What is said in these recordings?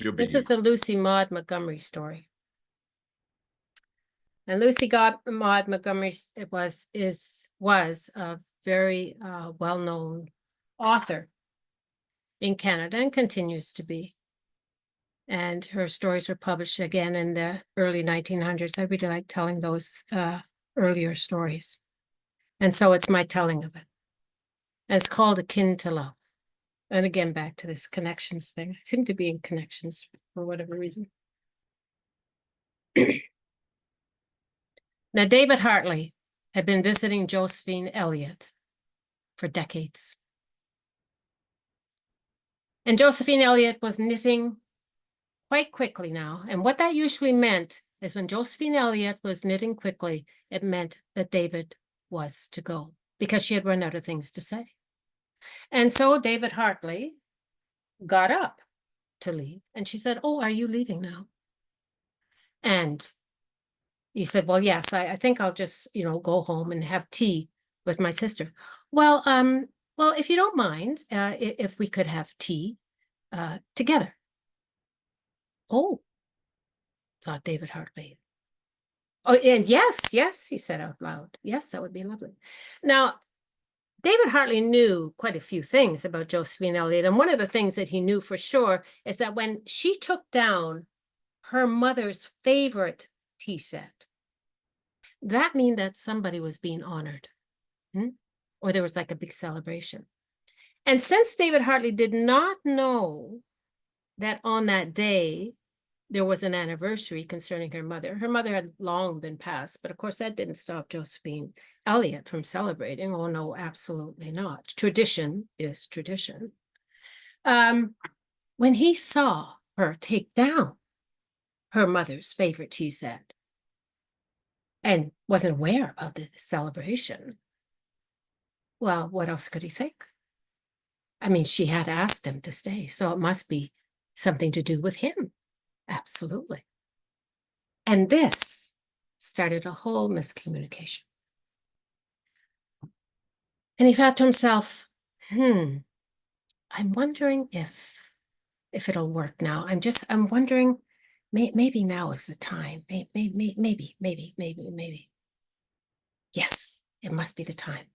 She'll be This here. is a Lucy Maud Montgomery story. And Maud Montgomery was a very well-known author in Canada and continues to be. And her stories were published again in the early 1900s. I really like telling those earlier stories. And so it's my telling of it. And it's called Akin to Love. And again, back to this connections thing. I seem to be in connections for whatever reason. Now, David Hartley had been visiting Josephine Elliott for decades. And Josephine Elliott was knitting quite quickly now. And what that usually meant is when Josephine Elliott was knitting quickly, it meant that David was to go because she had run out of things to say. And so David Hartley got up to leave. And she said, "Oh, are you leaving now?" And he said, "Well, yes, I think I'll just, go home and have tea with my sister." Well, if you don't mind, if we could have tea together. Oh, thought David Hartley. Oh, and yes, he said out loud. Yes, that would be lovely. Now, David Hartley knew quite a few things about Josephine Elliott. And one of the things that he knew for sure is that when she took down her mother's favorite tea set, that meant that somebody was being honored, or there was like a big celebration. And since David Hartley did not know that on that day there was an anniversary concerning her mother had long been passed, but of course that didn't stop Josephine Elliott from celebrating. Oh no, absolutely not. Tradition is tradition. When he saw her take down her mother's favorite tea set and wasn't aware about the celebration, well, what else could he think? I mean, she had asked him to stay, so it must be something to do with him. Absolutely. And this started a whole miscommunication. And he thought to himself, I'm wondering if it'll work now. I'm wondering, maybe now is the time. Maybe. Yes, it must be the time.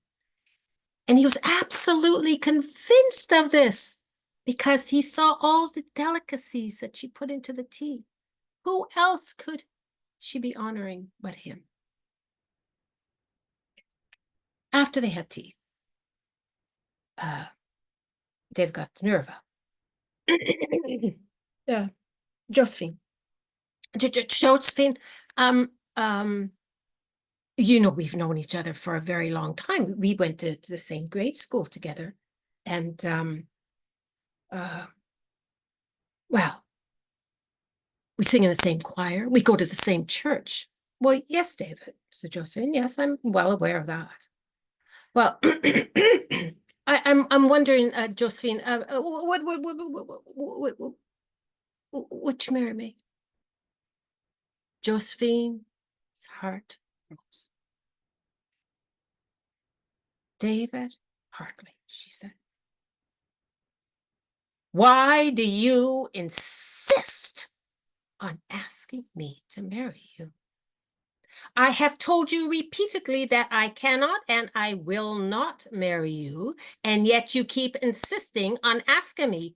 And he was absolutely convinced of this because he saw all the delicacies that she put into the tea. Who else could she be honoring but him? After they had tea, Dave got the nerve up. Josephine, we've known each other for a very long time. We went to the same grade school together. And, well, we sing in the same choir. We go to the same church. Well, yes, David, said Josephine. Yes, I'm well aware of that. Well, I'm wondering, Josephine, would you marry me? Josephine's heart rose. David Hartley, she said. Why do you insist on asking me to marry you? I have told you repeatedly that I cannot and I will not marry you, and yet you keep insisting on asking me.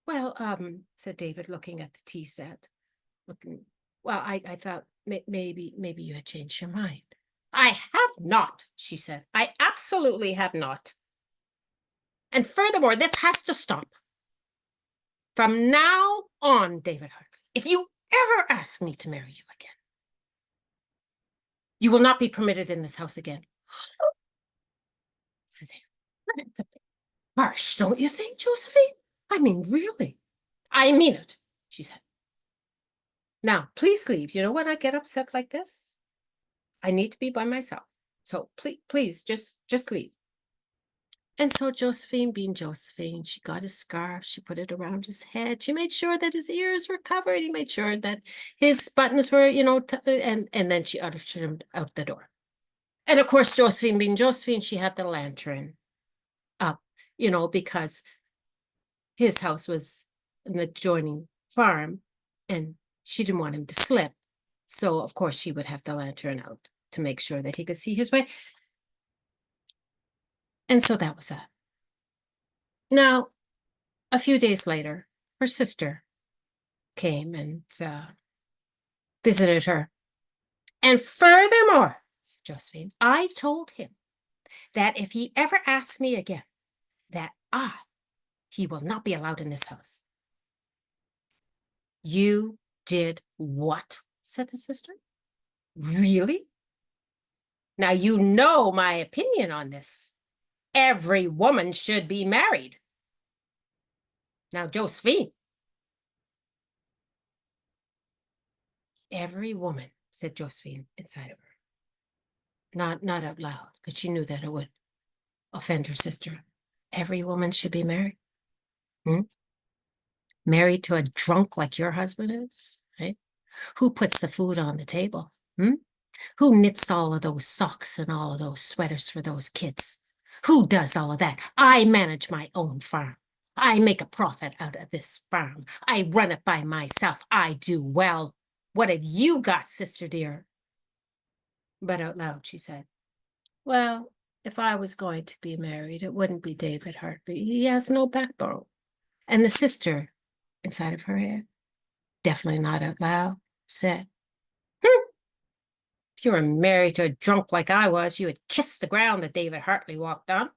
Well, said David, looking at the tea set. Well, I thought maybe you had changed your mind. I have not, she said. I absolutely have not. And furthermore, this has to stop. From now on, David Hartley, if you ever ask me to marry you again, you will not be permitted in this house again. Said David. It's a bit harsh, don't you think, Josephine? I mean, really. I mean it, she said. Now, please leave. You know when I get upset like this? I need to be by myself. So please, just leave. And so Josephine, being Josephine, she got his scarf, she put it around his head. She made sure that his ears were covered. He made sure that his buttons were, and then she ushered him out the door. And of course, Josephine, being Josephine, she had the lantern up, because his house was in the adjoining farm, and she didn't want him to slip. So, of course, she would have the lantern out to make sure that he could see his way. And so that was that. Now, a few days later, her sister came and visited her. And furthermore, said Josephine, I told him that if he ever asks me again, that he will not be allowed in this house. You did what? Said the sister. Really? Now you know my opinion on this. Every woman should be married. Now, Josephine. Every woman, said Josephine inside of her. Not out loud, because she knew that it would offend her sister. Every woman should be married. Married to a drunk like your husband is, right? Who puts the food on the table? Who knits all of those socks and all of those sweaters for those kids? Who does all of that? I manage my own farm. I make a profit out of this farm. I run it by myself. I do well. What have you got, sister dear? But out loud, she said, well, if I was going to be married, it wouldn't be David Hartley. He has no backbone. And the sister, inside of her head, definitely not out loud, said, if you were married to a drunk like I was, you would kiss the ground that David Hartley walked on.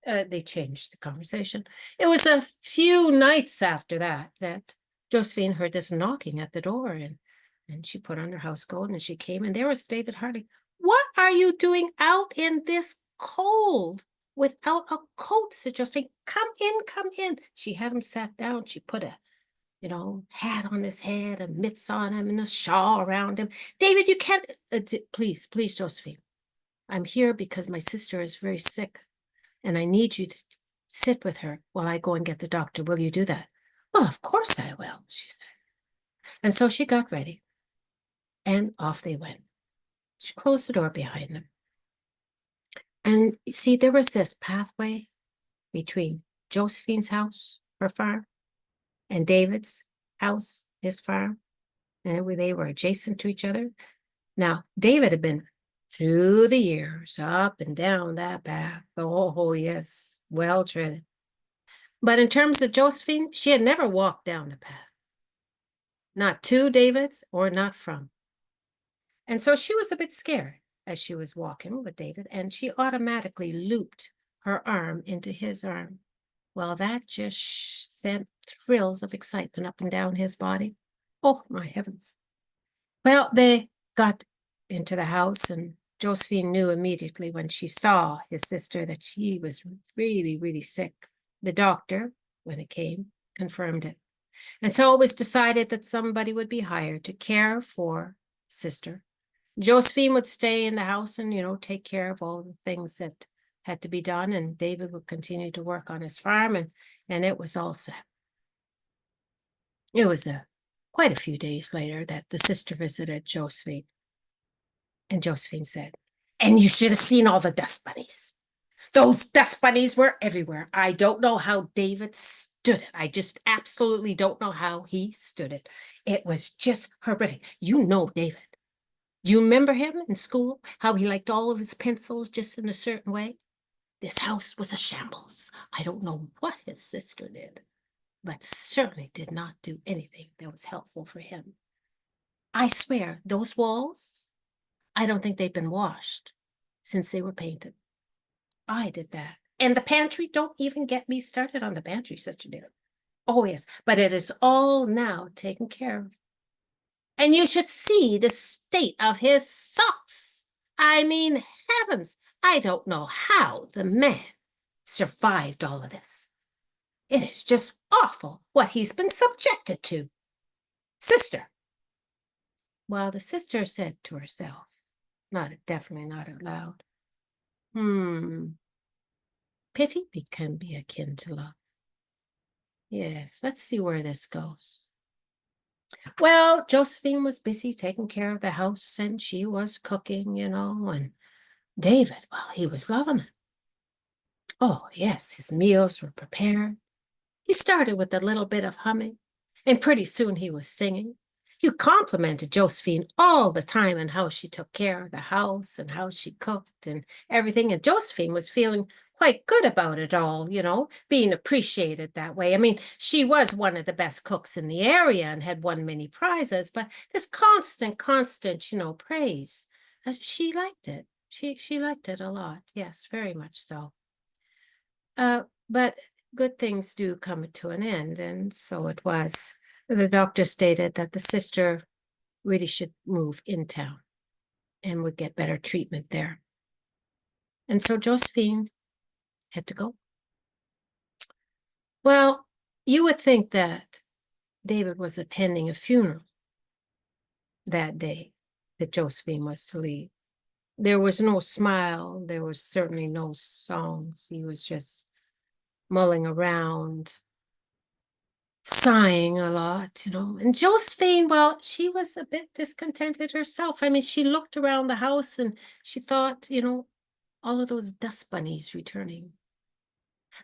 They changed the conversation. It was a few nights after that Josephine heard this knocking at the door, and she put on her house coat and she came, and there was David Hartley. What are you doing out in this cold without a coat? Said Josephine. Come in, come in. She had him sat down. She put a hat on his head, a mitts on him, and a shawl around him. David, you can't, please, Josephine. I'm here because my sister is very sick, and I need you to sit with her while I go and get the doctor. Will you do that? Well, of course I will, she said. And so she got ready, and off they went. She closed the door behind them. And you see, there was this pathway between Josephine's house, her farm, and David's house, his farm, and they were adjacent to each other. Now, David had been through the years, up and down that path. Oh, yes, well treaded. But in terms of Josephine, she had never walked down the path. Not to David's or not from. And so she was a bit scared as she was walking with David, and she automatically looped her arm into his arm. Well, that just sent thrills of excitement up and down his body. Oh, my heavens. Well, they got into the house, and Josephine knew immediately when she saw his sister that she was really, really sick. The doctor, when it came, confirmed it. And so it was decided that somebody would be hired to care for sister. Josephine would stay in the house and, take care of all the things that had to be done, and David would continue to work on his farm, and it was all set. It was quite a few days later that the sister visited Josephine, and Josephine said, and you should have seen all the dust bunnies. Those dust bunnies were everywhere. I don't know how David stood it. I just absolutely don't know how he stood it. It was just horrific. You know David. You remember him in school, how he liked all of his pencils just in a certain way? This house was a shambles. I don't know what his sister did, but certainly did not do anything that was helpful for him. I swear, those walls, I don't think they've been washed since they were painted. I did that. And the pantry, don't even get me started on the pantry, Sister dear. Oh, yes, but it is all now taken care of. And you should see the state of his socks. I mean, heavens, I don't know how the man survived all of this. It is just awful what he's been subjected to. Sister. Well, the sister said to herself, definitely not out loud, pity can be akin to love. Yes, let's see where this goes. Well, Josephine was busy taking care of the house, and she was cooking, and David, well, he was loving it. Oh, yes, his meals were prepared. He started with a little bit of humming, and pretty soon he was singing. He complimented Josephine all the time on how she took care of the house and how she cooked and everything. And Josephine was feeling quite good about it all, being appreciated that way. I mean, she was one of the best cooks in the area and had won many prizes, but this constant, praise, she liked it. She liked it a lot. Yes, very much so. But good things do come to an end, and so it was. The doctor stated that the sister really should move in town and would get better treatment there. And so Josephine had to go. Well, you would think that David was attending a funeral that day that Josephine was to leave. There was no smile. There was certainly no songs. He was just mulling around, sighing a lot, And Josephine, well, she was a bit discontented herself. I mean, she looked around the house and she thought, all of those dust bunnies returning.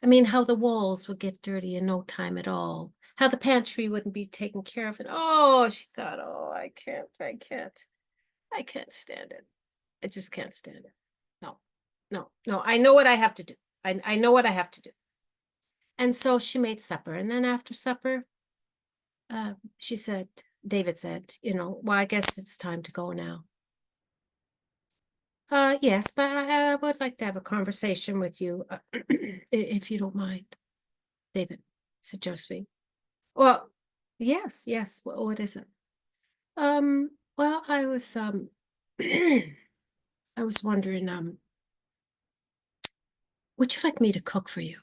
I mean, how the walls would get dirty in no time at all. How the pantry wouldn't be taken care of. And she thought, I can't stand it. I just can't stand it. No. I know what I have to do. I know what I have to do. And so she made supper. And then after supper, David said, well, I guess it's time to go now. Yes, but I would like to have a conversation with you, if you don't mind, David, said Josephine. Well, yes. What is it? Well, I was, I was wondering, would you like me to cook for you?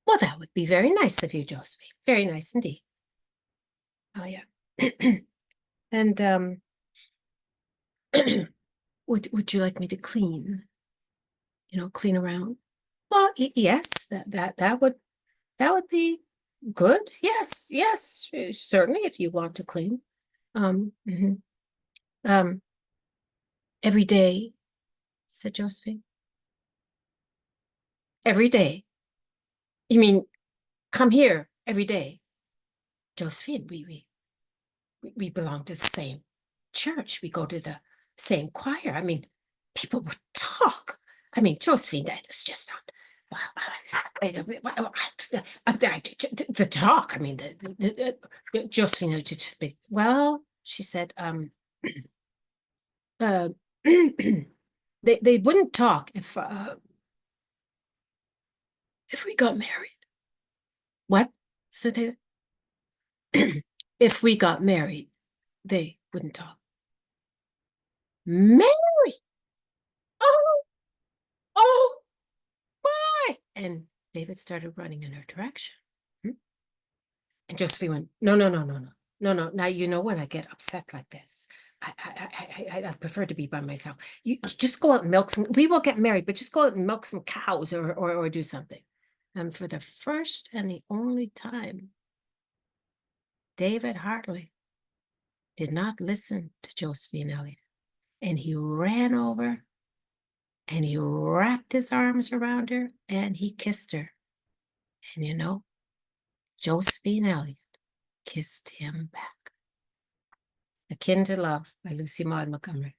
Well, that would be very nice of you, Josephine. Very nice indeed. Oh, yeah. And, would you like me to clean? Clean around? Well, yes, that would be good. Yes, certainly, if you want to clean. Mhm. Every day, said Josephine. Every day. You mean come here every day? Josephine, we belong to the same church. We go to the same choir. I mean, people would talk. I mean, Josephine, that is just not. The talk. I mean, Josephine would just be. Well, she said, they wouldn't talk if we got married. What? said David. If we got married, they wouldn't talk. Mary! Oh, my! And David started running in her direction. And Josephine went, no. Now, when I get upset like this, I prefer to be by myself. You just go out and milk some, we will get married, but just go out and milk some cows or do something. And for the first and the only time, David Hartley did not listen to Josephine Elliott. And he ran over and he wrapped his arms around her and he kissed her. And Josephine Elliott kissed him back. Akin to Love by Lucy Maud Montgomery.